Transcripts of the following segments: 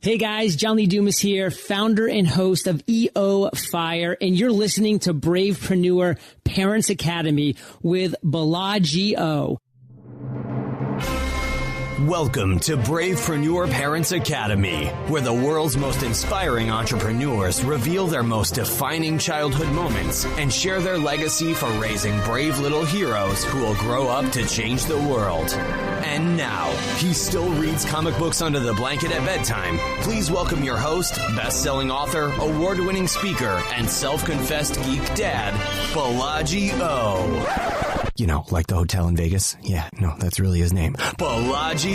Hey guys, John Lee Dumas here, founder and host of EO Fire, and you're listening to Bravepreneur Parents Academy with ldquo. Welcome to Bravepreneur Parents Academy, where the world's most inspiring entrepreneurs reveal their most defining childhood moments and share their legacy for raising brave little heroes who will grow up to change the world. And now, he still reads comic books under the blanket at bedtime. Please welcome your host, best-selling author, award-winning speaker, and self-confessed geek dad, ldquo. You know, like the hotel in Vegas? Yeah, no, that's really his name. ldquo.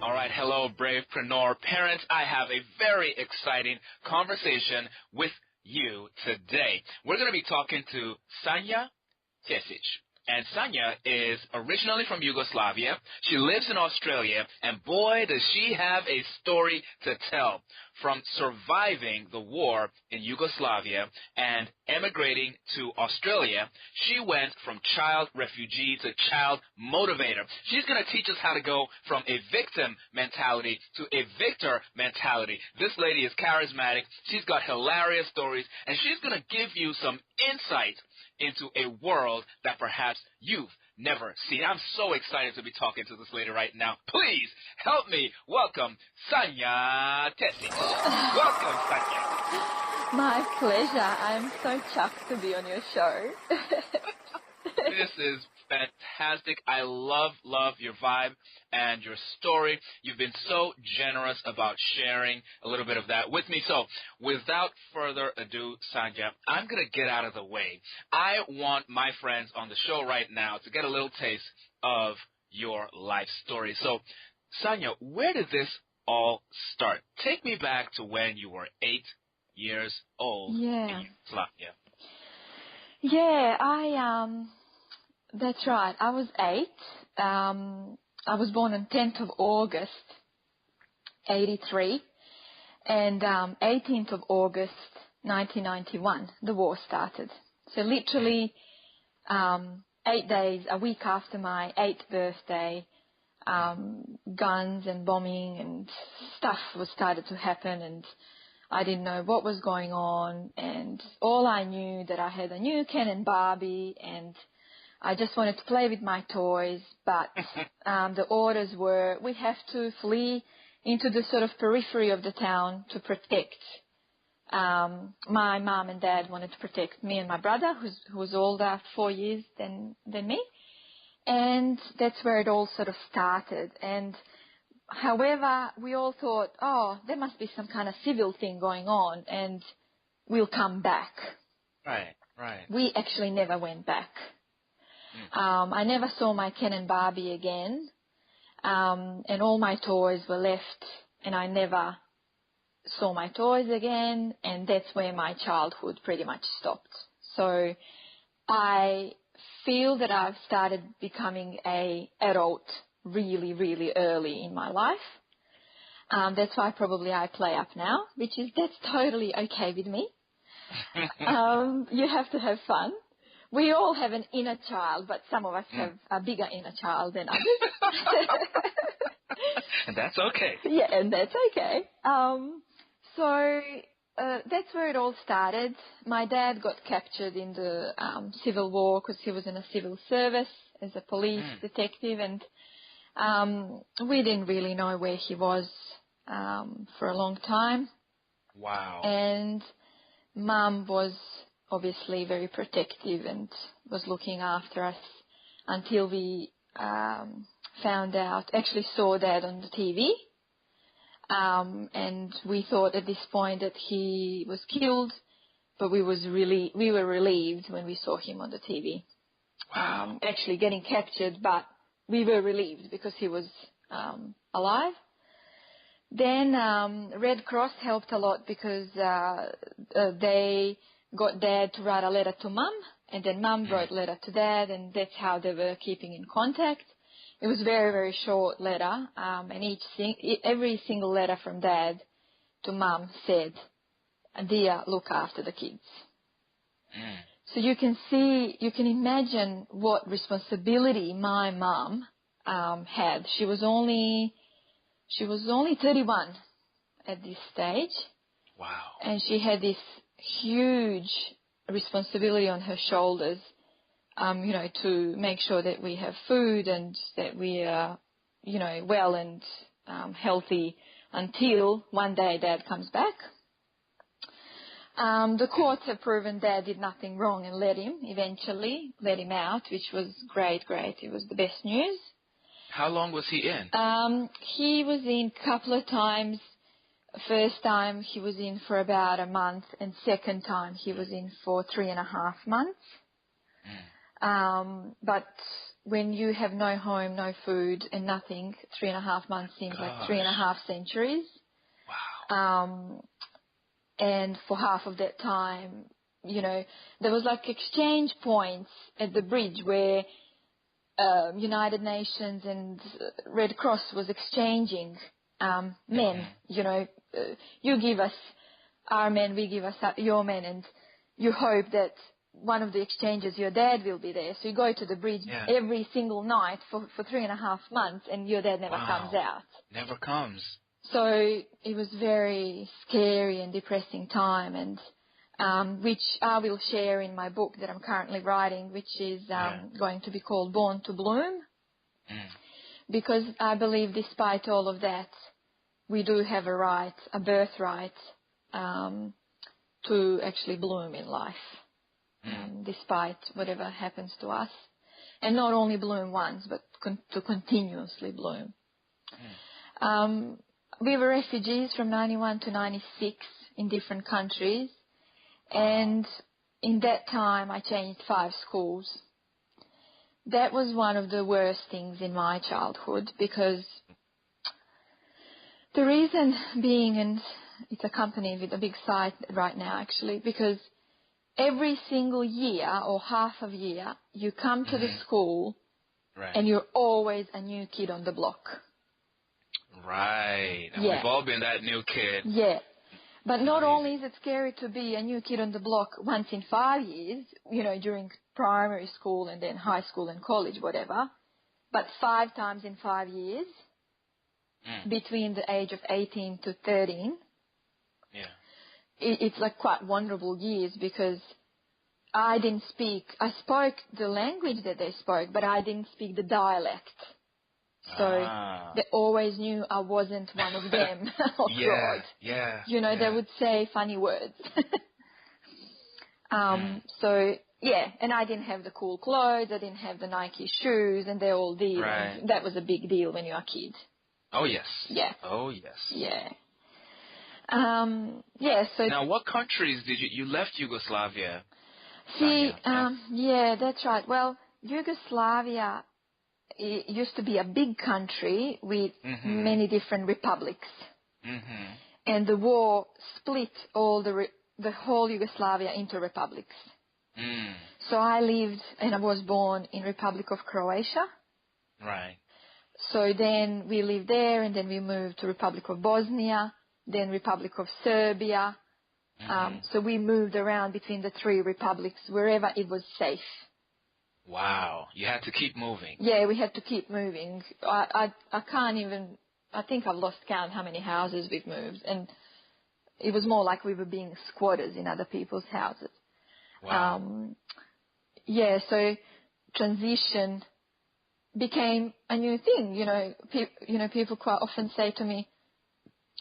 All right, hello, Bravepreneur parents. I have a very exciting conversation with you today. We're going to be talking to Sanja Tesic. And Sanja is originally from Yugoslavia. She lives in Australia, and boy, does she have a story to tell. From surviving the war in Yugoslavia and emigrating to Australia, she went from child refugee to child motivator. She's going to teach us how to go from a victim mentality to a victor mentality. This lady is charismatic. She's got hilarious stories, and she's going to give you some insight into a world that perhaps you've never seen. I'm so excited to be talking to this lady right now. Please help me welcome Sanja Tesic. Welcome, Sanja. My pleasure. I'm so chuffed to be on your show. This is fantastic. I love your vibe and your story. You've been so generous about sharing a little bit of that with me. So without further ado, Sanja, I'm going to get out of the way. I want my friends on the show right now to get a little taste of your life story. So, Sanja, where did this all start? Take me back to when you were 8 years old in Yugoslavia. Yeah, that's right. I was 8. I was born on 10th of August, 83. And 18th of August, 1991, the war started. So literally 8 days, a week after my 8th birthday, guns and bombing and stuff was started to happen, and I didn't know what was going on. And all I knew that I had a new Ken and Barbie, and I just wanted to play with my toys, but the orders were, we have to flee into the sort of periphery of the town to protect. My mom and dad wanted to protect me and my brother, who was older 4 years than me, and that's where it all sort of started. And however, we all thought, oh, there must be some kind of civil thing going on, and we'll come back. Right. We actually never went back. I never saw my Ken and Barbie again, and all my toys were left, and I never saw my toys again, and that's where my childhood pretty much stopped. So I feel that I've started becoming an adult really, really early in my life. That's why probably I play up now, that's totally okay with me. You have to have fun. We all have an inner child, but some of us have a bigger inner child than others. And that's okay. Yeah, and that's okay. So that's where it all started. My dad got captured in the Civil War because he was in a civil service as a police detective, and we didn't really know where he was for a long time. Wow. And Mum was obviously very protective and was looking after us until we found out, actually saw Dad on the TV. And we thought at this point that he was killed, but we were relieved when we saw him on the TV. Wow. Actually getting captured, but we were relieved because he was alive. Then Red Cross helped a lot because they got Dad to write a letter to Mum, and then Mum wrote a letter to Dad, and that's how they were keeping in contact. It was a very, very short letter, and every single letter from Dad to Mum said, dear look after the kids. So you can imagine what responsibility my mom had. She was only 31 at this stage. Wow. And she had this huge responsibility on her shoulders, to make sure that we have food and that we are, well and healthy until one day Dad comes back. The courts have proven Dad did nothing wrong and let him out, which was great. It was the best news. How long was he in? He was in a couple of times. First time he was in for about a month, and second time he was in for 3.5 months. But when you have no home, no food, and nothing, 3.5 months seems like 3.5 centuries. Wow. And for half of that time, there was like exchange points at the bridge where United Nations and Red Cross was exchanging men. You give us our men, we give us your men, and you hope that one of the exchanges, your dad will be there. So you go to the bridge every single night for 3.5 months, and your dad never comes out. Never comes. So it was very scary and depressing time, and which I will share in my book that I'm currently writing, which is going to be called Born to Bloom. Because I believe despite all of that, we do have a birthright, to actually bloom in life, despite whatever happens to us. And not only bloom once, but to continuously bloom. We were refugees from 91 to 96 in different countries. And in that time, I changed 5 schools. That was one of the worst things in my childhood, because the reason being, and it's a company with a big site right now actually, because every single year or half of a year, you come to the school and you're always a new kid on the block. Right. And we've all been that new kid. Yeah. But not only is it scary to be a new kid on the block once in 5 years, during primary school and then high school and college, whatever, but 5 times in 5 years, between the age of 18 to 13. Yeah. It's like quite wonderful years, because I spoke the language that they spoke, but I didn't speak the dialect. So they always knew I wasn't one of them. They would say funny words. So, and I didn't have the cool clothes, I didn't have the Nike shoes, and they all did. Right. And that was a big deal when you're a kid. Oh, yes. Yeah. Oh, yes. Yeah. So now, what countries did you left Yugoslavia? See, that's right. Well, Yugoslavia, it used to be a big country with many different republics. And the war split all the whole Yugoslavia into republics. So I lived and I was born in Republic of Croatia. Right. So then we lived there, and then we moved to Republic of Bosnia, then Republic of Serbia. So we moved around between the 3 republics wherever it was safe. Wow. You had to keep moving. Yeah, we had to keep moving. I can't even, I think I've lost count how many houses we've moved. And it was more like we were being squatters in other people's houses. Wow. So transition became a new thing. People quite often say to me,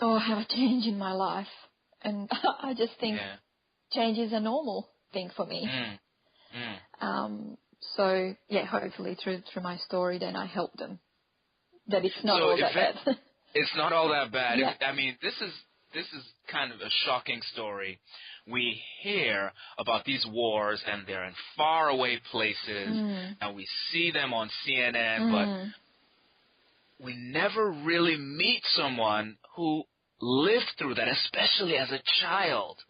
"Oh, I have a change in my life," and I just think change is a normal thing for me. So hopefully through my story, then I help them that it's not all that bad. It's not all that bad. Yeah. I mean, this is kind of a shocking story. We hear about these wars, and they're in faraway places, and we see them on CNN, but we never really meet someone who lived through that, especially as a child.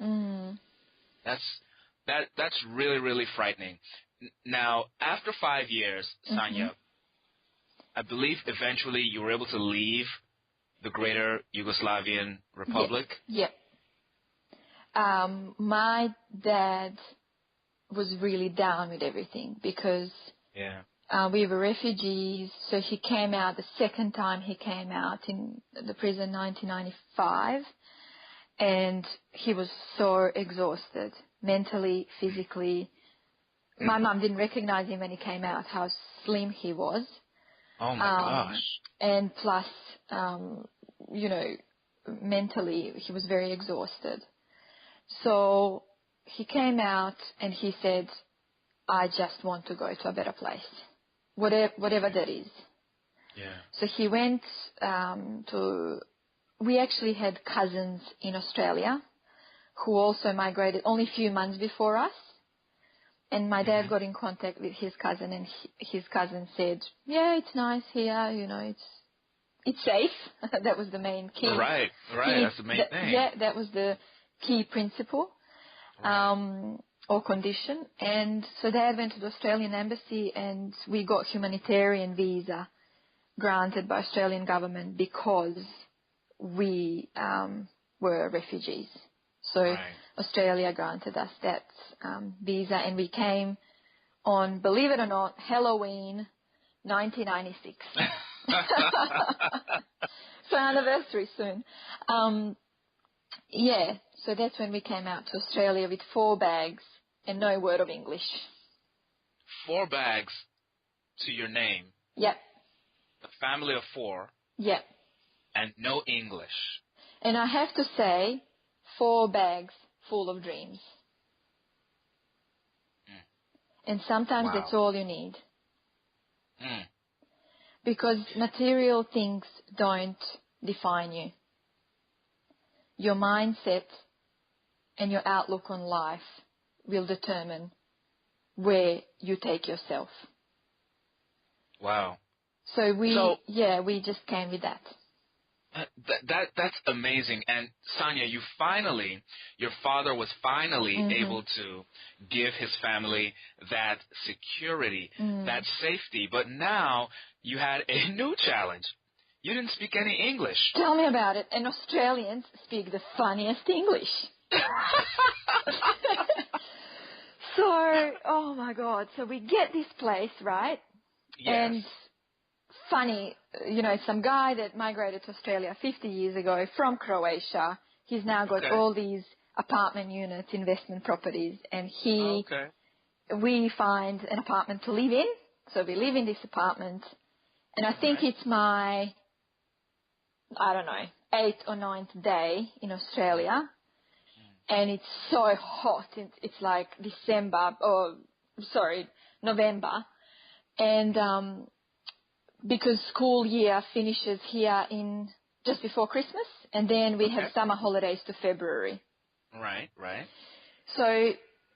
That's really, really frightening. Now, after 5 years, Sanja, I believe eventually you were able to leave the Greater Yugoslavian Republic. Yeah. my dad was really down with everything because we were refugees. So he came out the second time he came out in the prison, 1995, and he was so exhausted, mentally, physically. My mum didn't recognize him when he came out, how slim he was. Oh, my gosh. And plus, mentally, he was very exhausted. So he came out and he said, I just want to go to a better place, whatever that is. Yeah. So he went we actually had cousins in Australia who also migrated only a few months before us. And my dad got in contact with his cousin, and his cousin said, yeah, it's nice here, it's safe. That was the main key. Right, that's the main thing. Yeah, that was the key principle or condition. And so Dad went to the Australian embassy, and we got humanitarian visa granted by Australian government because we were refugees. So Australia granted us that visa, and we came on, believe it or not, Halloween 1996. So anniversary soon. So that's when we came out to Australia with 4 bags and no word of English. 4 bags to your name. Yep. A family of 4. Yep. And no English. And I have to say, 4 bags full of dreams. And sometimes that's all you need. Because material things don't define you. Your mindset and your outlook on life will determine where you take yourself. Wow. So we just came with that. That's amazing. And Sanja, your father was finally able to give his family that security, that safety. But now you had a new challenge. You didn't speak any English. Tell me about it. And Australians speak the funniest English. So, oh my God. So we get this place, right? Yes. And funny, some guy that migrated to Australia 50 years ago from Croatia. He's now got all these apartment units, investment properties, and we find an apartment to live in. So we live in this apartment, and I think it's my, 8th or 9th day in Australia, and it's so hot. It's like November, and because school year finishes here in just before Christmas, and then we have summer holidays to February. Right. So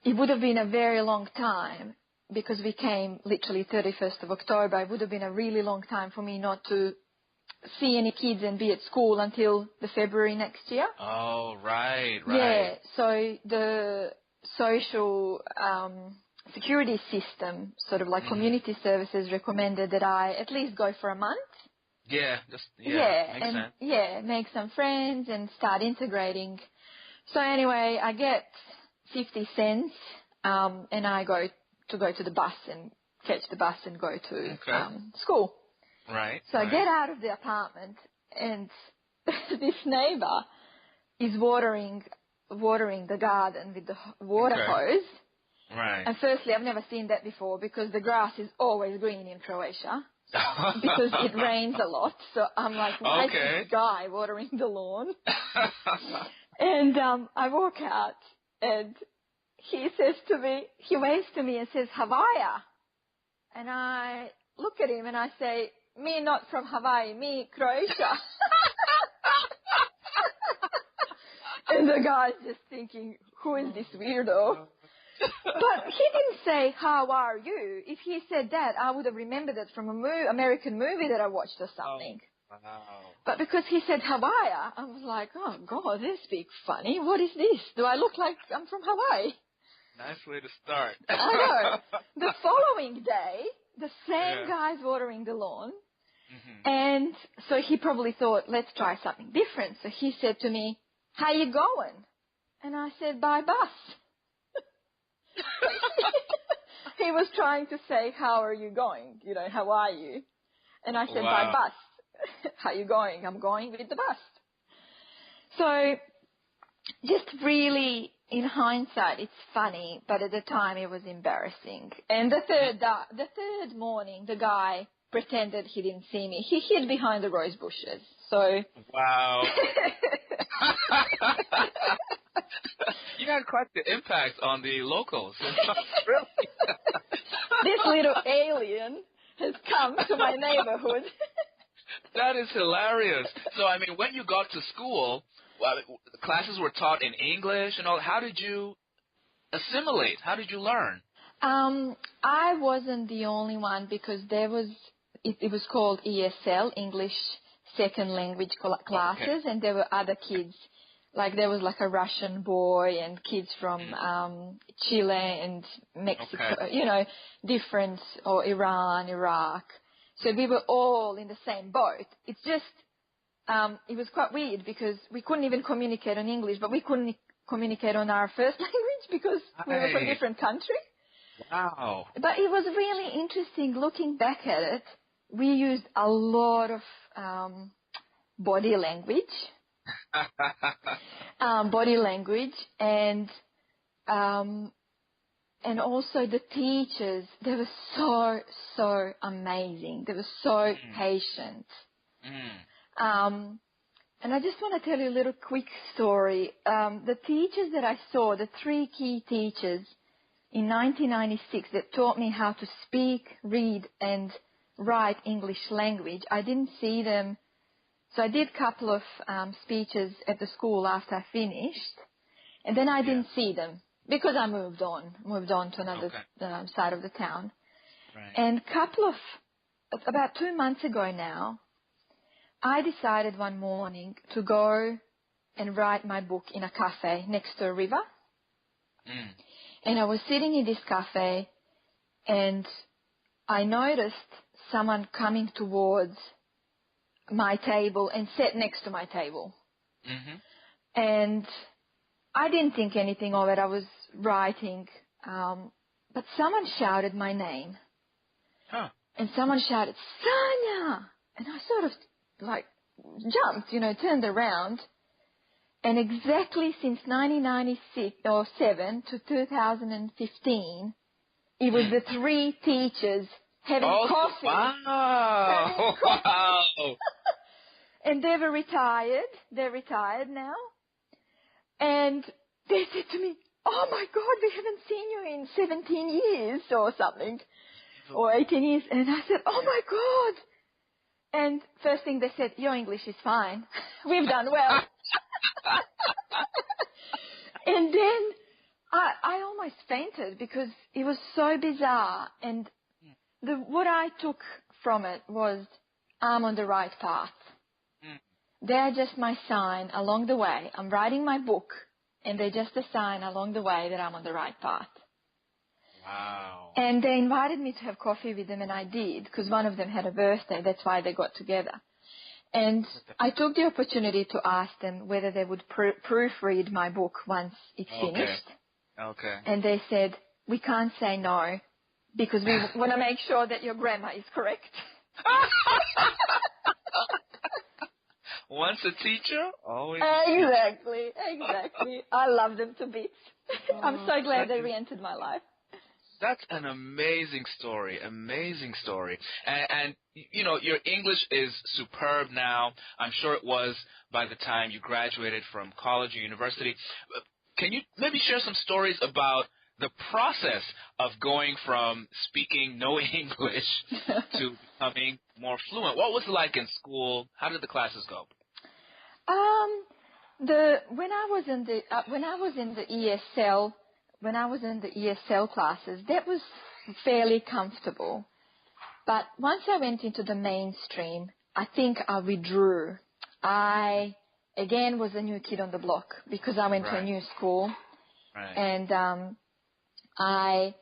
it would have been a very long time, because we came literally 31st of October. It would have been a really long time for me not to see any kids and be at school until the February next year. Oh, right. Yeah, so the social security system, sort of like community services, recommended that I at least go for a month. Makes sense. Yeah, make some friends and start integrating. So anyway, I get 50 cents, and I go to the bus and catch the bus and go to school. Right. So I get out of the apartment, and this neighbor is watering the garden with the water hose. Right. And firstly, I've never seen that before, because the grass is always green in Croatia because it rains a lot. So I'm like, why is this guy watering the lawn? And I walk out, and he waves to me and says, Hawaii. And I look at him and I say, me not from Hawaii, me Croatia. And the guy's just thinking, who is this weirdo? But he didn't say, how are you? If he said that, I would have remembered it from an American movie that I watched or something. Oh, wow. But because he said Hawaii, I was like, oh, God, they speak funny. What is this? Do I look like I'm from Hawaii? Nice way to start. I know. The following day, the same guy's watering the lawn. And so he probably thought, let's try something different. So he said to me, how you going? And I said, by bus. He was trying to say, how are you going? You know, how are you? And I said, by bus. How are you going? I'm going with the bus. So just really, in hindsight, it's funny, but at the time it was embarrassing. And the third morning, the guy pretended he didn't see me. He hid behind the rose bushes. So wow. You had quite the impact on the locals. Really? This little alien has come to my neighborhood. That is hilarious. So, I mean, when you got to school, well, the classes were taught in English and all. How did you assimilate? How did you learn? I wasn't the only one because it was called ESL, English Second Language classes, okay. and there were other kids. Like there was like a Russian boy and kids from Chile and Mexico, okay. you know, different, or Iran, Iraq. So we were all in the same boat. It's just, it was quite weird because we couldn't even communicate in English, but we couldn't communicate on our first language because we were from different countries. Wow. But it was really interesting looking back at it. We used a lot of body language. And also the teachers, they were so amazing. They were so patient. And I just want to tell you a little quick story. The teachers that I saw, the 3 key teachers in 1996 that taught me how to speak, read, and write English language, I didn't see them. So I did a couple of speeches at the school after I finished, and then I didn't see them because I moved on to another side of the town. Right. And about 2 months ago now, I decided one morning to go and write my book in a cafe next to a river. And I was sitting in this cafe, and I noticed someone coming towards my table and sat next to my table. And I didn't think anything of it. I was writing, but someone shouted my name. And someone shouted, Sanja! And I sort of like jumped, turned around. And exactly since 1996 or 7 to 2015, it was the 3 teachers having coffee. Wow. Wow. And they were retired. They're retired now. And they said to me, oh, my God, we haven't seen you in 17 years or something, or 18 years. And I said, oh, my God. And first thing they said, your English is fine. We've done well. And then I almost fainted because it was so bizarre. And what I took from it was I'm on the right path. They're just my sign along the way. I'm writing my book, and they're just a sign along the way that I'm on the right path. Wow. And they invited me to have coffee with them, and I did, because one of them had a birthday. That's why they got together. And I took the opportunity to ask them whether they would proofread my book once it's finished. Okay. And they said, we can't say no, because we want to make sure that your grammar is correct. Once a teacher, always Exactly. I love them to bits. I'm so glad they re-entered my life. That's an amazing story. And your English is superb now. I'm sure it was by the time you graduated from college or university. Can you maybe share some stories about the process of going from speaking no English to becoming more fluent? What was it like in school? How did the classes go? When I was in the ESL classes, that was fairly comfortable. But once I went into the mainstream, I think I withdrew. I again was a new kid on the block because I went to a new school, and I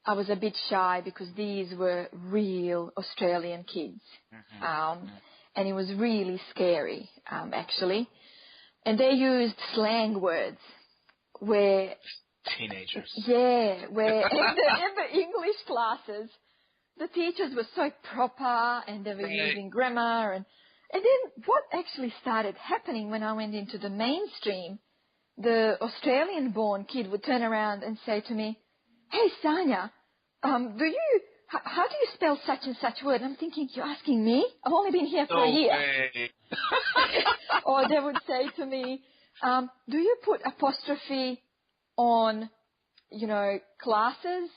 was a bit shy because these were real Australian kids. And it was really scary, actually. And they used slang words. where teenagers. Yeah, where in the English classes, the teachers were so proper and they were using grammar. And then what actually started happening when I went into the mainstream, the Australian-born kid would turn around and say to me, "Hey, Sanja, how do you spell such and such word?" I'm thinking, "You're asking me? I've only been here for a year." Or they would say to me, "Do you put apostrophe on, classes?"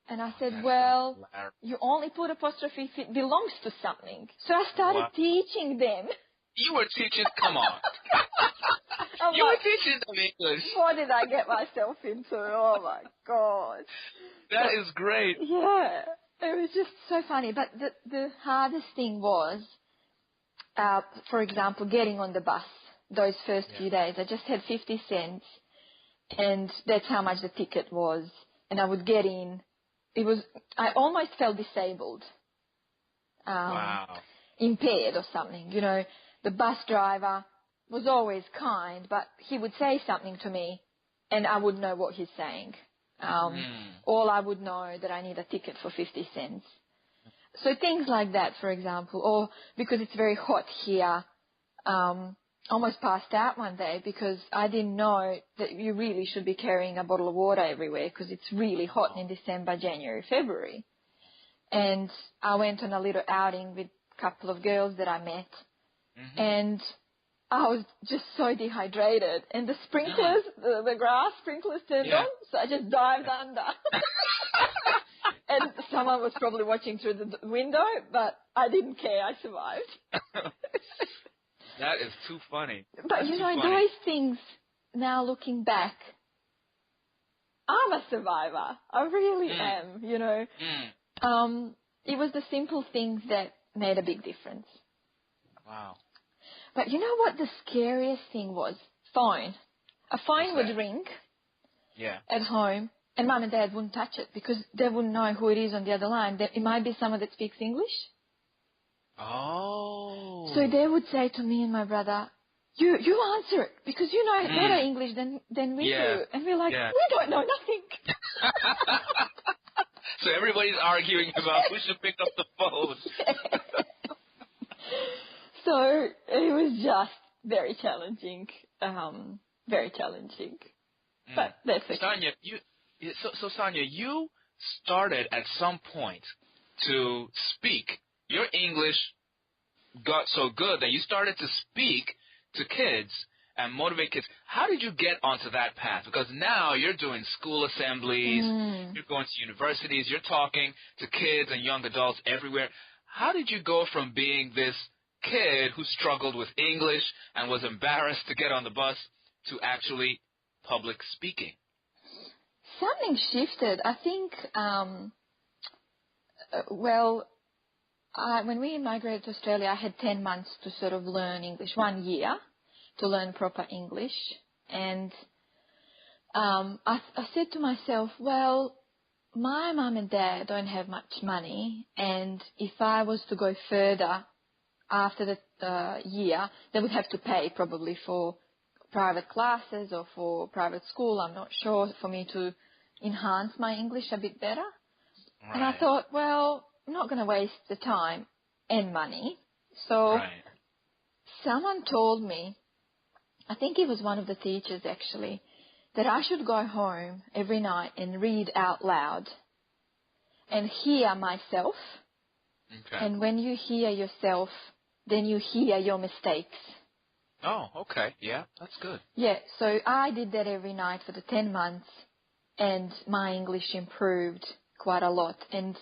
And I said, "Well, you only put apostrophe if it belongs to something." So I started teaching them. You were teaching, come on. You were teaching them English. What did I get myself into? Oh, my God. That is great. Yeah, it was just so funny. But the hardest thing was, for example, getting on the bus those first few days. I just had 50 cents, and that's how much the ticket was. And I would get in. I almost felt disabled, impaired or something. The bus driver was always kind, but he would say something to me, and I would know what he's saying. All I would know that I need a ticket for 50 cents. So things like that, for example, or because it's very hot here, almost passed out one day because I didn't know that you really should be carrying a bottle of water everywhere because it's really hot in December, January, February. And I went on a little outing with a couple of girls that I met, and I was just so dehydrated. And the sprinklers, the grass sprinklers turned on, so I just dived under. And someone was probably watching through the window, but I didn't care. I survived. That is too funny. But, those things, now looking back, I'm a survivor. I really am, It was the simple things that made a big difference. Wow. But you know what the scariest thing was? Phone. A phone would ring at home, and Mum and Dad wouldn't touch it because they wouldn't know who it is on the other line. It might be someone that speaks English. Oh. So they would say to me and my brother, you answer it because you know better English than we do. And we're like, we don't know nothing. So everybody's arguing about who should pick up the phone. So it was just very challenging, very challenging. But that's okay. Sanja, Sanja, you started at some point to speak. Your English got so good that you started to speak to kids and motivate kids. How did you get onto that path? Because now you're doing school assemblies, you're going to universities, you're talking to kids and young adults everywhere. How did you go from being this kid who struggled with English and was embarrassed to get on the bus to actually public speaking? Something shifted. I think, when we immigrated to Australia, I had 10 months to sort of learn English, 1 year to learn proper English. And I said to myself, well, my mum and dad don't have much money, and if I was to go further after the year, they would have to pay probably for private classes or for private school, I'm not sure, for me to enhance my English a bit better. Right. And I thought, well, I'm not going to waste the time and money. So someone told me, I think it was one of the teachers actually, that I should go home every night and read out loud and hear myself. Okay. And when you hear yourself, then you hear your mistakes. Oh, okay. Yeah, that's good. Yeah, so I did that every night for the 10 months, and my English improved quite a lot. And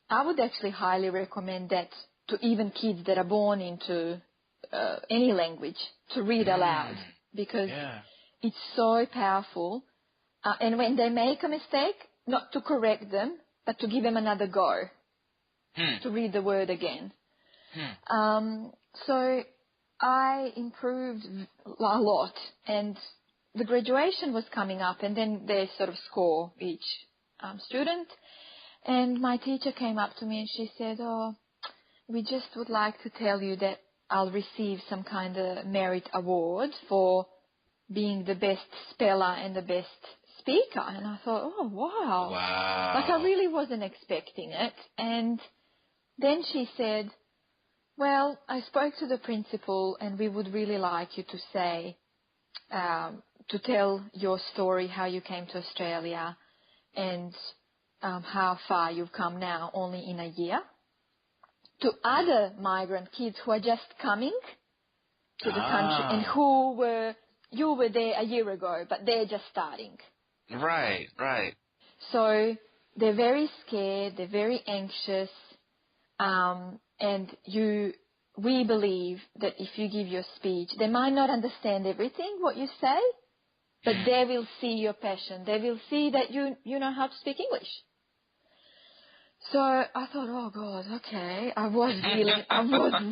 I would actually highly recommend that to even kids that are born into any language, to read aloud, because it's so powerful. And when they make a mistake, not to correct them, but to give them another go, to read the word again. So I improved a lot, and the graduation was coming up, and then they sort of score each student. And my teacher came up to me and she said, oh, we just would like to tell you that I'll receive some kind of merit award for being the best speller and the best speaker. And I thought, oh, wow. Like, I really wasn't expecting it. And then she said, well, I spoke to the principal and we would really like you to say, to tell your story, how you came to Australia and how far you've come now, only in a year, to other migrant kids who are just coming to the country and you were there a year ago, but they're just starting. Right. So they're very scared, they're very anxious, and we believe that if you give your speech, they might not understand everything what you say, but they will see your passion. They will see that you know how to speak English. So I thought, oh God, okay. I was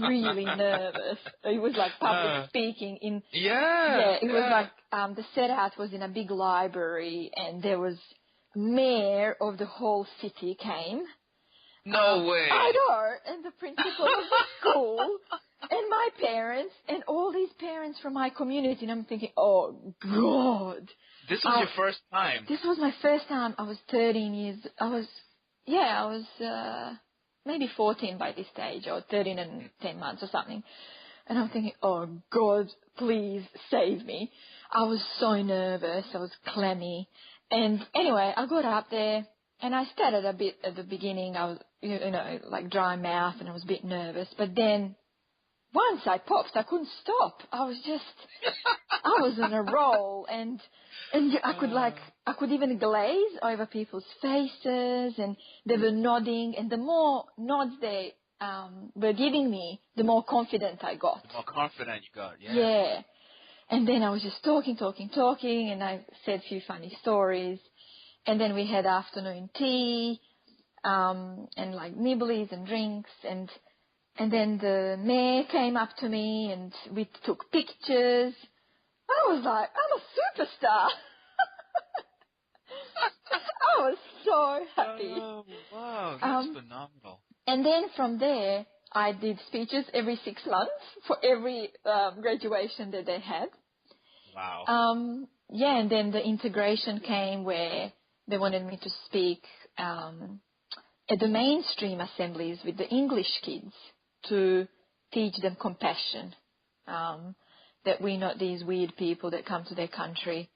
really nervous. It was like public speaking in. Yeah. It was like the setup was in a big library, and there was mayor of the whole city came. No way. I know, and the principal of the school, and my parents, and all these parents from my community, and I'm thinking, oh God. This was your first time. This was my first time. I was 13 years. I was maybe 14 by this stage, or 13 and 10 months or something. And I'm thinking, oh God, please save me. I was so nervous. I was clammy. And anyway, I got up there and I stuttered a bit at the beginning. I was, like dry mouth, and I was a bit nervous. But then once I popped, I couldn't stop. I was on a roll, and I could even glaze over people's faces, and they were nodding, and the more nods they were giving me, the more confident I got. The more confident you got, yeah. Yeah. And then I was just talking, and I said a few funny stories. And then we had afternoon tea, and like nibblies and drinks, and then the mayor came up to me and we took pictures. I was like, I'm a superstar. I was so happy. Oh, wow, that's phenomenal. And then from there, I did speeches every 6 months for every graduation that they had. Wow. And then the integration came where they wanted me to speak at the mainstream assemblies with the English kids to teach them compassion, that we're not these weird people that come to their country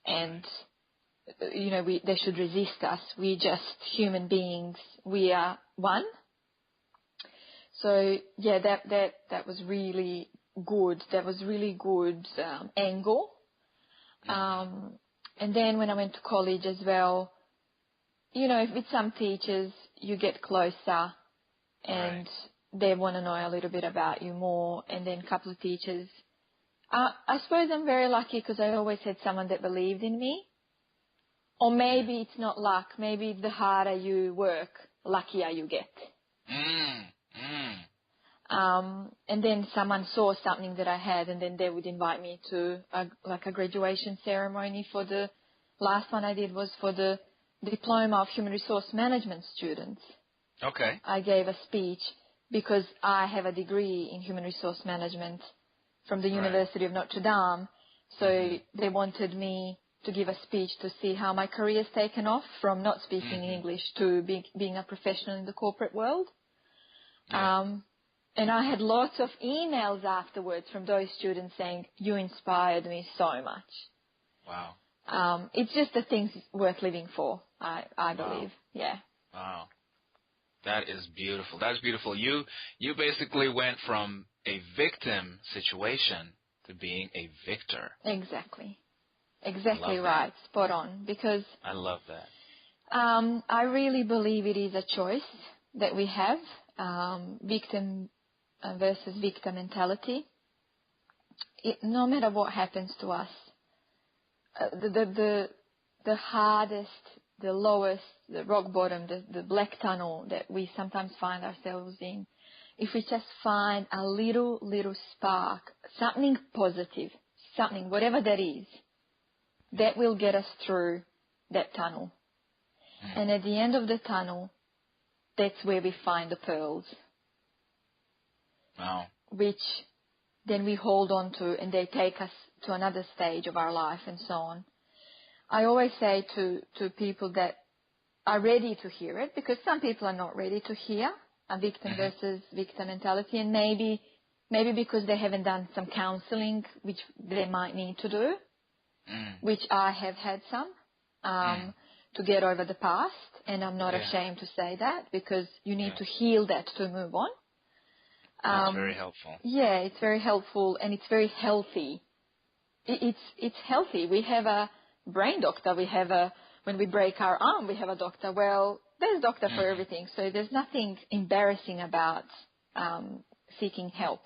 and, they should resist us. We're just human beings. We are one. So, yeah, that was really good. That was really good angle. And then when I went to college as well, with some teachers, you get closer and they want to know a little bit about you more. And then a couple of teachers, I suppose I'm very lucky because I always had someone that believed in me. Or maybe it's not luck. Maybe the harder you work, luckier you get. And then someone saw something that I had, and then they would invite me to a graduation ceremony. For the last one I did was for the Diploma of Human Resource Management students. Okay. I gave a speech because I have a degree in Human Resource Management from the University of Notre Dame. So they wanted me to give a speech to see how my career's taken off from not speaking English to being a professional in the corporate world. And I had lots of emails afterwards from those students saying, you inspired me so much. Wow. It's just the things worth living for, I believe. Yeah. Wow. That is beautiful. That's beautiful. You basically went from a victim situation to being a victor. Exactly right. Spot on. Because I love that. I really believe it is a choice that we have, victim versus victim mentality. No matter what happens to us, the hardest, the lowest, the rock bottom, the black tunnel that we sometimes find ourselves in, if we just find a little spark, something positive, something, whatever that is, that will get us through that tunnel. And at the end of the tunnel, that's where we find the pearls. Wow. Which then we hold on to, and they take us to another stage of our life and so on. I always say to people that are ready to hear it, because some people are not ready to hear a victim versus victim mentality, and maybe because they haven't done some counseling, which they might need to do, which I have had some, to get over the past, and I'm not ashamed to say that, because you need to heal that to move on. That's very helpful. Yeah, it's very helpful, and it's very healthy. It's healthy. We have a brain doctor. We have when we break our arm, we have a doctor. Well, there's a doctor for everything, so there's nothing embarrassing about seeking help.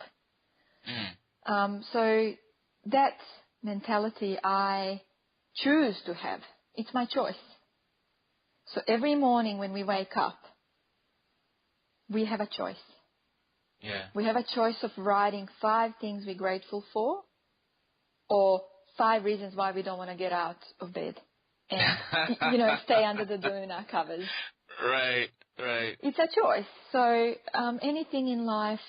So that mentality I choose to have. It's my choice. So every morning when we wake up, we have a choice. Yeah. We have a choice of writing 5 things we're grateful for, or 5 reasons why we don't want to get out of bed and, stay under the doona covers. Right. It's a choice. So anything in life,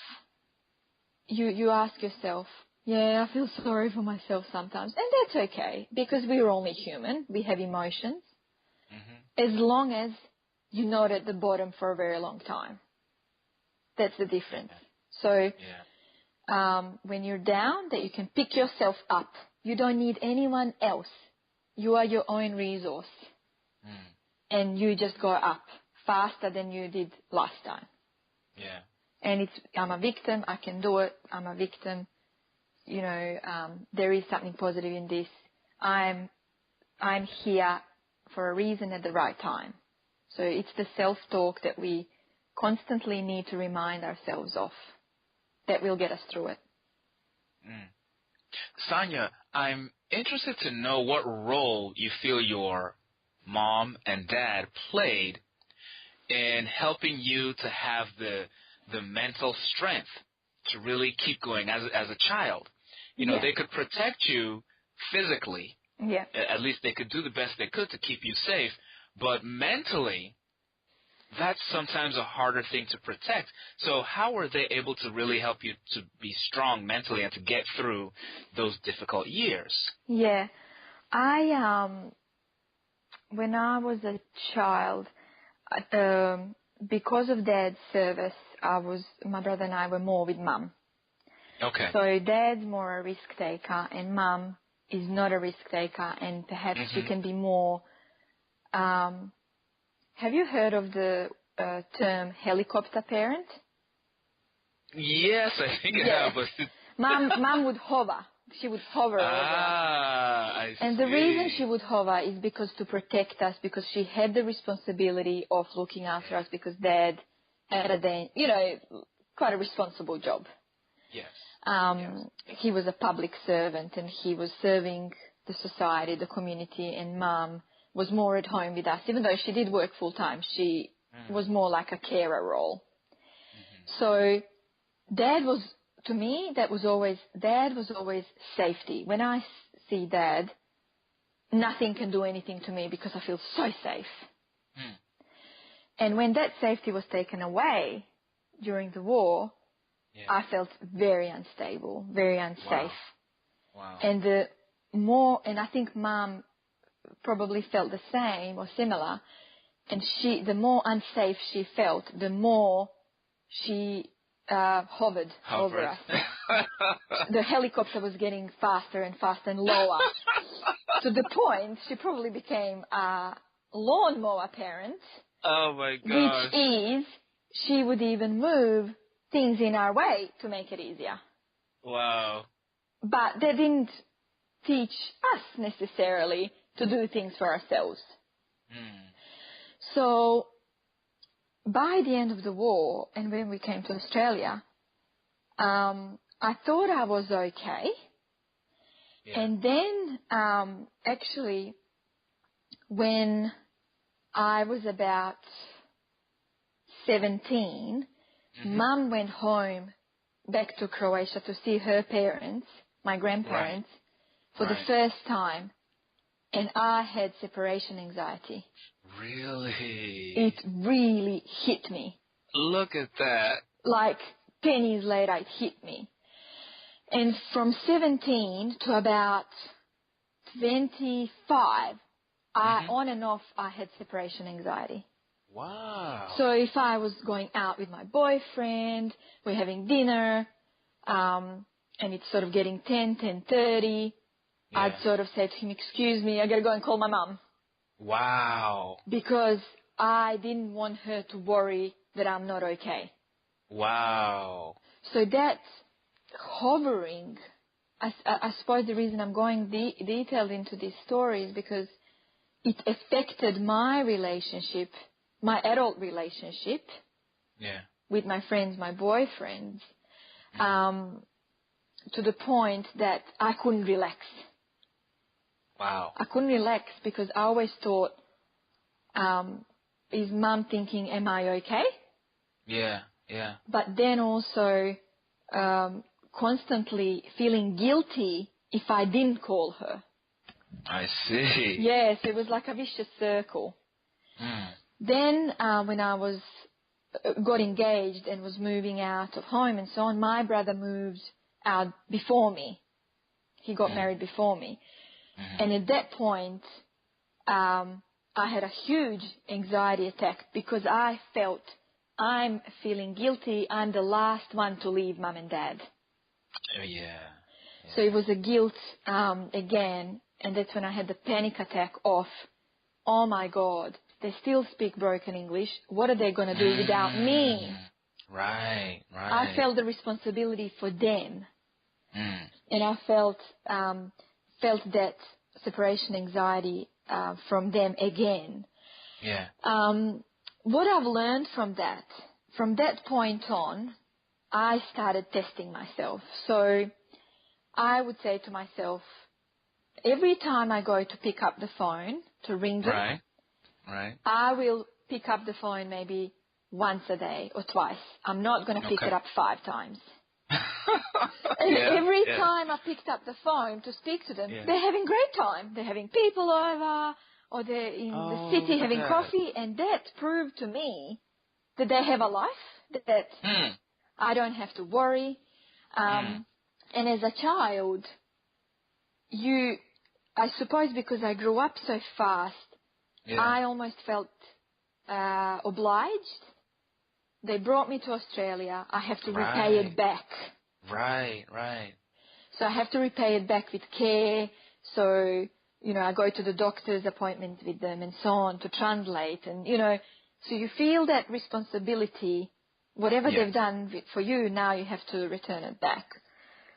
you ask yourself, I feel sorry for myself sometimes. And that's okay, because we're only human. We have emotions. As long as you're not at the bottom for a very long time. That's the difference. So when you're down, that you can pick yourself up. You don't need anyone else. You are your own resource. And you just go up faster than you did last time. Yeah. And I'm a victim. I can do it. I'm a victim. There is something positive in this. I'm here for a reason at the right time. So it's the self-talk that we constantly need to remind ourselves of that will get us through it. Sanja, I'm interested to know what role you feel your mom and dad played in helping you to have the mental strength to really keep going as a child. They could protect you physically. Yeah. At least they could do the best they could to keep you safe. But mentally, that's sometimes a harder thing to protect. So how were they able to really help you to be strong mentally and to get through those difficult years? Yeah. When I was a child, because of Dad's service, my brother and I were more with Mum. Okay. So Dad's more a risk taker, and Mum is not a risk taker, and perhaps she can be more. Have you heard of the term helicopter parent? Yes, I think I have. But Mum would hover. She would hover over us. I see. And the reason she would hover is because to protect us, because she had the responsibility of looking after us, because Dad had quite a responsible job. Yes. He was a public servant, and he was serving the society, the community, and Mum was more at home with us. Even though she did work full time, she was more like a carer role. So Dad was, to me, Dad was always safety. When I see Dad, nothing can do anything to me because I feel so safe. And when that safety was taken away during the war, I felt very unstable, very unsafe. Wow. And I think Mum probably felt the same or similar. And the more unsafe she felt, the more she hovered over us. The helicopter was getting faster and faster and lower. To the point she probably became a lawnmower parent. Oh my gosh. Which is, she would even move things in our way to make it easier. Wow. But they didn't teach us necessarily to do things for ourselves. So by the end of the war, and when we came to Australia, I thought I was okay. Yeah. And then actually when I was about 17, Mum went home back to Croatia to see her parents, my grandparents, for the first time. And I had separation anxiety. Really? It really hit me. Look at that. Like 10 years later, it hit me. And from 17 to about 25, on and off, I had separation anxiety. Wow. So if I was going out with my boyfriend, we're having dinner, and it's sort of getting 10:30, I'd sort of say to him, excuse me, I got to go and call my mum. Wow. Because I didn't want her to worry that I'm not okay. Wow. So that's hovering. I suppose the reason I'm going detailed into this story is because it affected my relationship, my adult relationship with my friends, my boyfriends, to the point that I couldn't relax. Wow. I couldn't relax because I always thought, is mum thinking, am I okay? Yeah, yeah. But then also constantly feeling guilty if I didn't call her. I see. Yes, it was like a vicious circle. Then when I got engaged and was moving out of home and so on, my brother moved out before me. He got married before me. And at that point, I had a huge anxiety attack because I felt I'm feeling guilty. I'm the last one to leave mum and dad. Yeah. So it was a guilt again. And that's when I had the panic attack of, oh, my God, they still speak broken English. What are they going to do without me? Right, right. I felt the responsibility for them. And I felt that separation anxiety from them again. Yeah. What I've learned from that point on, I started testing myself. So I would say to myself, every time I go to pick up the phone to ring them, right. I will pick up the phone maybe once a day or twice. I'm not going to pick it up 5 times. And every time I picked up the phone to speak to them, they're having great time. They're having people over, or they're in the city having coffee, and that proved to me that they have a life, that I don't have to worry. And as a child, I suppose because I grew up so fast, I almost felt obliged. They brought me to Australia. I have to repay it back. Right, right. So I have to repay it back with care. So, I go to the doctor's appointments with them and so on to translate. And, so you feel that responsibility. Whatever they've done for you, now you have to return it back.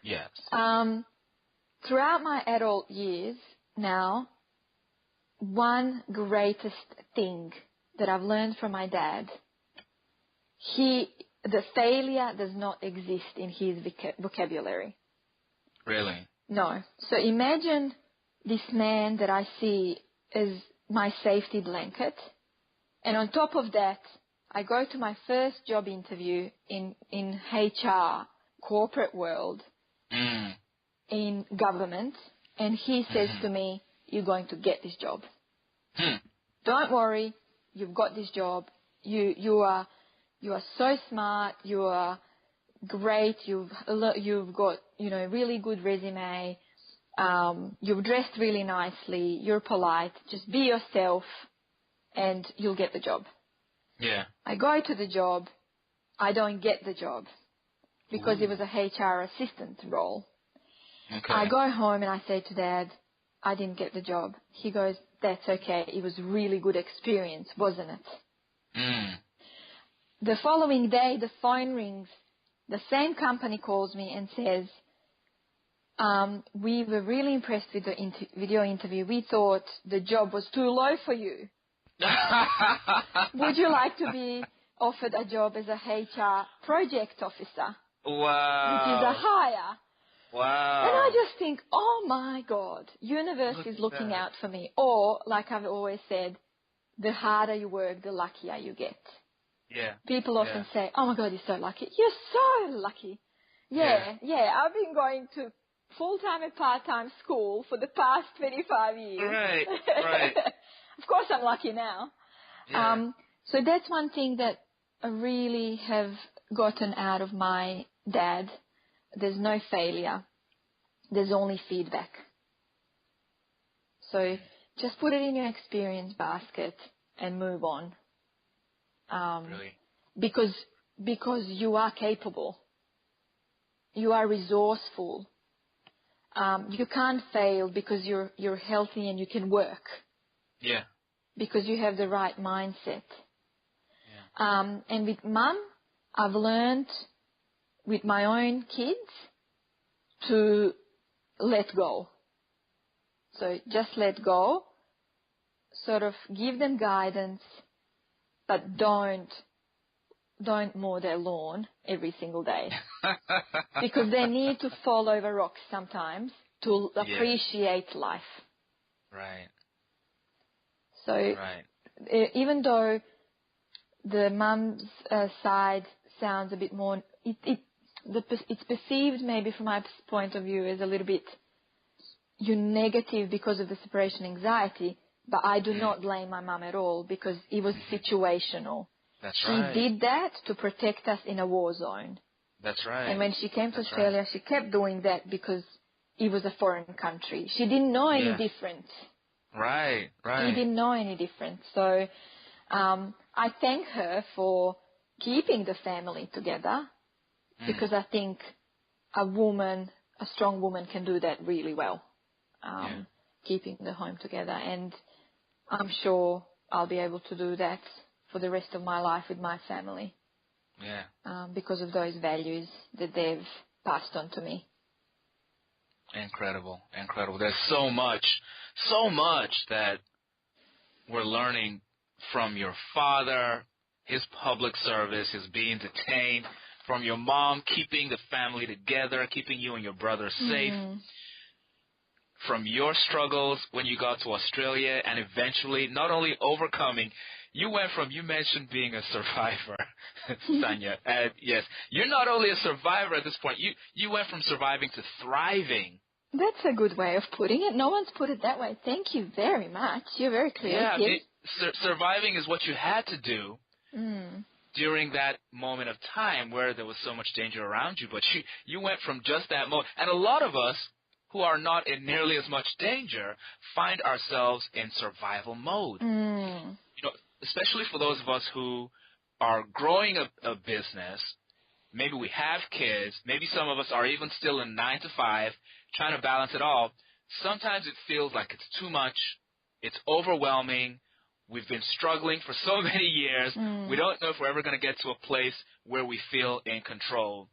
Yes. Throughout my adult years now, one greatest thing that I've learned from my dad, the failure does not exist in his vocabulary. Really? No. So imagine this man that I see as my safety blanket. And on top of that, I go to my first job interview in HR, corporate world, in government, and he says to me, you're going to get this job. Don't worry, you've got this job. You are so smart. You are great. You've got really good resume. You've dressed really nicely. You're polite. Just be yourself, and you'll get the job. Yeah. I go to the job. I don't get the job because it was a HR assistant role. Okay. I go home and I say to Dad, I didn't get the job. He goes, that's okay. It was really good experience, wasn't it? The following day, the phone rings. The same company calls me and says, we were really impressed with the video interview. We thought the job was too low for you. Would you like to be offered a job as a HR project officer? Wow. Which is a hire. Wow. And I just think, oh my God, universe is looking out for me. Or, like I've always said, the harder you work, the luckier you get. Yeah. People often say, oh my God, you're so lucky. You're so lucky. Yeah. I've been going to full-time and part-time school for the past 25 years. Right. Of course I'm lucky now. Yeah. So that's one thing that I really have gotten out of my dad. there's no failure. There's only feedback. So just put it in your experience basket and move on. Really? Because you are capable. You are resourceful. You can't fail because you're healthy and you can work. Yeah. Because you have the right mindset. Yeah. And with Mum, I've learned with my own kids to let go. So just let go, sort of give them guidance, but don't mow their lawn every single day. Because they need to fall over rocks sometimes to appreciate life. Right. So right. Even though the mum's side sounds a bit more, it's perceived maybe from my point of view as a little bit negative because of the separation anxiety, but I do not blame my mum at all because it was situational. That's she right. did that to protect us in a war zone. That's right. And when she came to Australia, she kept doing that because it was a foreign country. She didn't know any different. Right. She didn't know any different. So I thank her for keeping the family together because I think a strong woman can do that really well, keeping the home together. And I'm sure I'll be able to do that for the rest of my life with my family. Yeah. Because of those values that they've passed on to me. Incredible. There's so much that we're learning from your father, his public service, his being detained, from your mom keeping the family together, keeping you and your brother safe, from your struggles when you got to Australia and eventually not only overcoming, you mentioned being a survivor, Sanja. Yes, you're not only a survivor at this point, you went from surviving to thriving. That's a good way of putting it. No one's put it that way. Thank you very much. You're very creative. Yeah, surviving is what you had to do during that moment of time where there was so much danger around you. But you went from just that moment. And a lot of us who are not in nearly as much danger find ourselves in survival mode. Especially for those of us who are growing a business. Maybe we have kids. Maybe some of us are even still in 9 to 5, trying to balance it all. Sometimes it feels like it's too much. It's overwhelming. We've been struggling for so many years. We don't know if we're ever going to get to a place where we feel in control.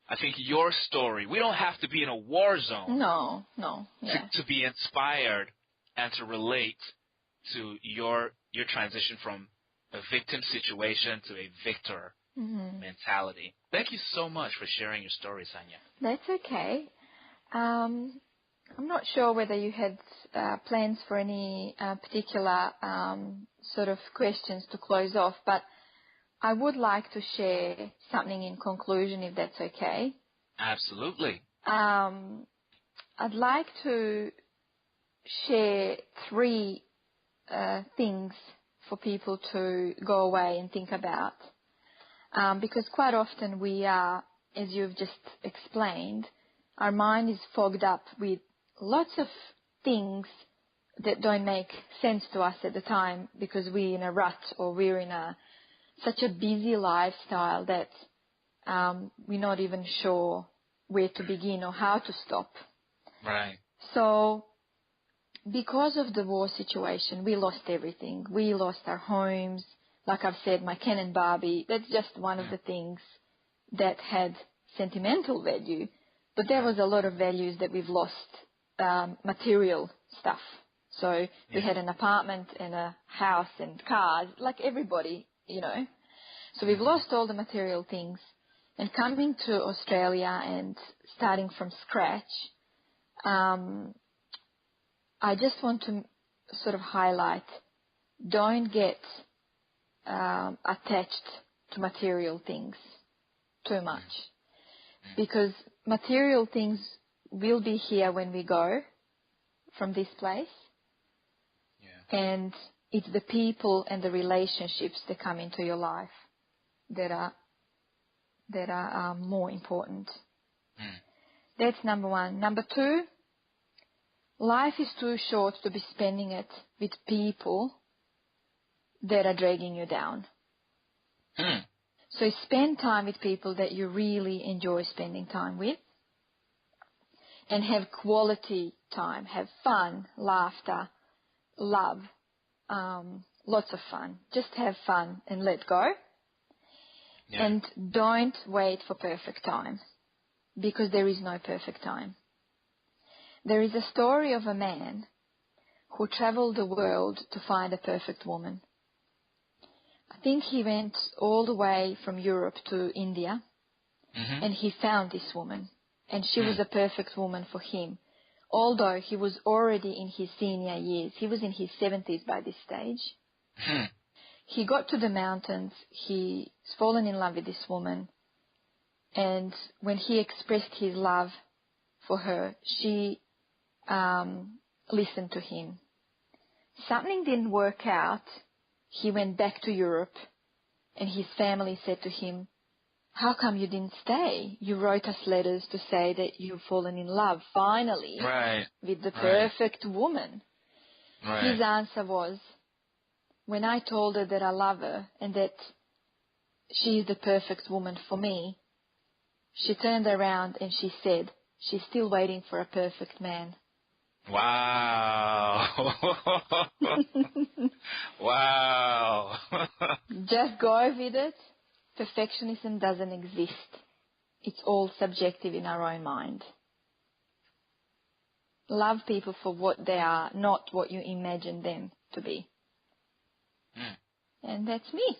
I think your story, we don't have to be in a war zone to be inspired and to relate to your transition from a victim situation to a victor mentality. Thank you so much for sharing your story, Sanja. That's okay. I'm not sure whether you had plans for any particular sort of questions to close off, but I would like to share something in conclusion, if that's okay. Absolutely. I'd like to share 3 things for people to go away and think about. Because quite often we are, as you've just explained, our mind is fogged up with lots of things that don't make sense to us at the time because we're in a rut or we're in such a busy lifestyle that we're not even sure where to begin or how to stop. Right. So because of the war situation, we lost everything. We lost our homes. Like I've said, my Ken and Barbie, that's just one of the things that had sentimental value. But there was a lot of values that we've lost, material stuff. So we had an apartment and a house and cars, like everybody, So we've lost all the material things. And coming to Australia and starting from scratch, I just want to sort of highlight, don't get attached to material things too much. Because material things will be here when we go from this place. Yeah. And it's the people and the relationships that come into your life that are more important. That's number one. Number two, life is too short to be spending it with people that are dragging you down. So spend time with people that you really enjoy spending time with, and have quality time. Have fun, laughter, love, lots of fun. Just have fun and let go. Yeah. And don't wait for perfect time, because there is no perfect time. There is a story of a man who traveled the world to find a perfect woman. I think he went all the way from Europe to India, and he found this woman, and she was a perfect woman for him, although he was already in his senior years. He was in his 70s by this stage. He got to the mountains, he's fallen in love with this woman, and when he expressed his love for her, she listened to him. Something didn't work out. He went back to Europe, and his family said to him, "How come you didn't stay? You wrote us letters to say that you've fallen in love, finally, with the perfect woman." His answer was, "When I told her that I love her and that she is the perfect woman for me, she turned around and she said, she's still waiting for a perfect man." Wow. Wow. Just go with it. Perfectionism doesn't exist. It's all subjective in our own mind. Love people for what they are, not what you imagine them to be. And that's me.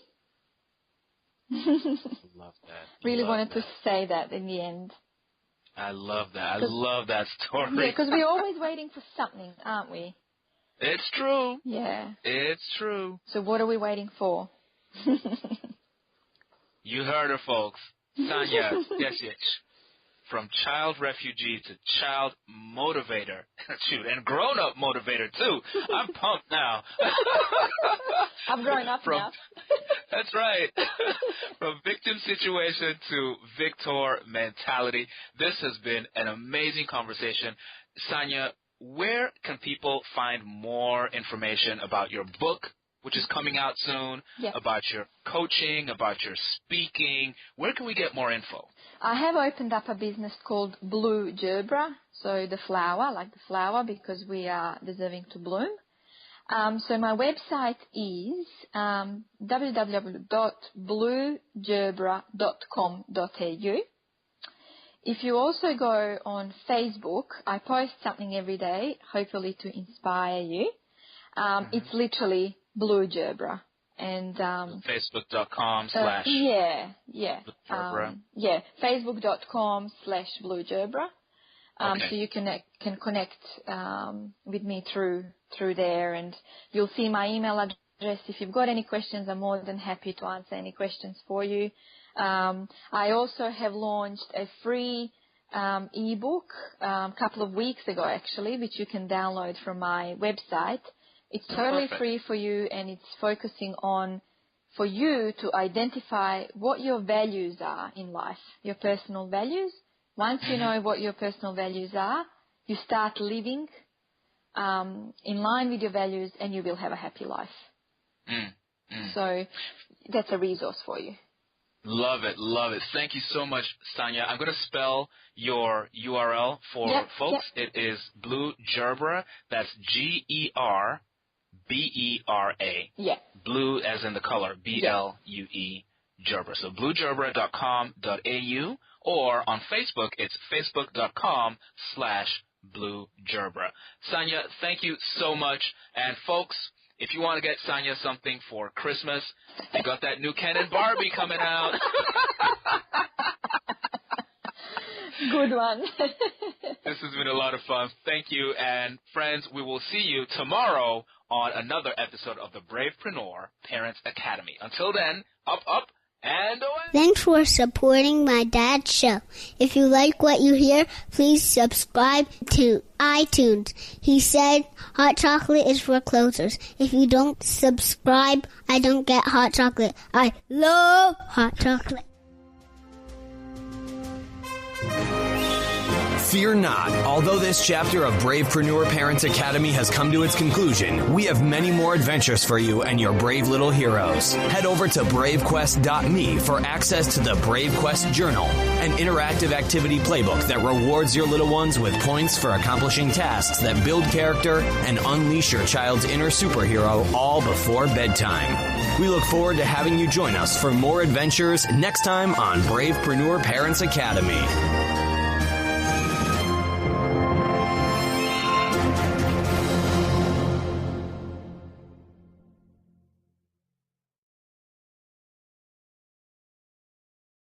Love that. Really wanted to say that in the end. I love that. I love that story. Yeah, because we're always waiting for something, aren't we? It's true. Yeah. It's true. So what are we waiting for? You heard her, folks. Sanja Tesic, from Child Refugee to Child Motivator. Shoot, and grown-up motivator, too. I'm pumped now. I'm grown up now. That's right. From victim situation to victor mentality. This has been an amazing conversation. Sanja, where can people find more information about your book, which is coming out soon, about your coaching, about your speaking? Where can we get more info? I have opened up a business called Blue Gerbera, so the flower, like the flower, because we are deserving to bloom. So my website is www.bluegerbera.com.au. If you also go on Facebook, I post something every day, hopefully to inspire you. It's literally Blue Gerbera. And Facebook.com/ Facebook.com/Blue Gerbera. So you can connect with me through there, and you'll see my email address. If you've got any questions, I'm more than happy to answer any questions for you. I also have launched a free ebook a couple of weeks ago, actually, which you can download from my website. It's totally free for you, and it's focusing on for you to identify what your values are in life, your personal values. Once you know what your personal values are, you start living in line with your values, and you will have a happy life. So that's a resource for you. Love it, love it. Thank you so much, Sanja. I'm going to spell your URL for folks. It is Blue Gerbera. That's Gerbera. Yeah. Blue as in the color, BLUE, Gerbera. So bluegerbera.com.au, or on Facebook, it's facebook.com/Blue Gerbera. Sanja, thank you so much. And folks, if you want to get Sanja something for Christmas, you got that new Ken and Barbie coming out. Good one. This has been a lot of fun. Thank you. And friends, we will see you tomorrow on another episode of the Bravepreneur Parents Academy. Until then, up, up, and away. Thanks for supporting my dad's show. If you like what you hear, please subscribe to iTunes. He said hot chocolate is for closers. If you don't subscribe, I don't get hot chocolate. I love hot chocolate. Fear not. Although this chapter of Bravepreneur Parents Academy has come to its conclusion, we have many more adventures for you and your brave little heroes. Head over to bravequest.me for access to the Brave Quest Journal, an interactive activity playbook that rewards your little ones with points for accomplishing tasks that build character and unleash your child's inner superhero all before bedtime. We look forward to having you join us for more adventures next time on Bravepreneur Parents Academy.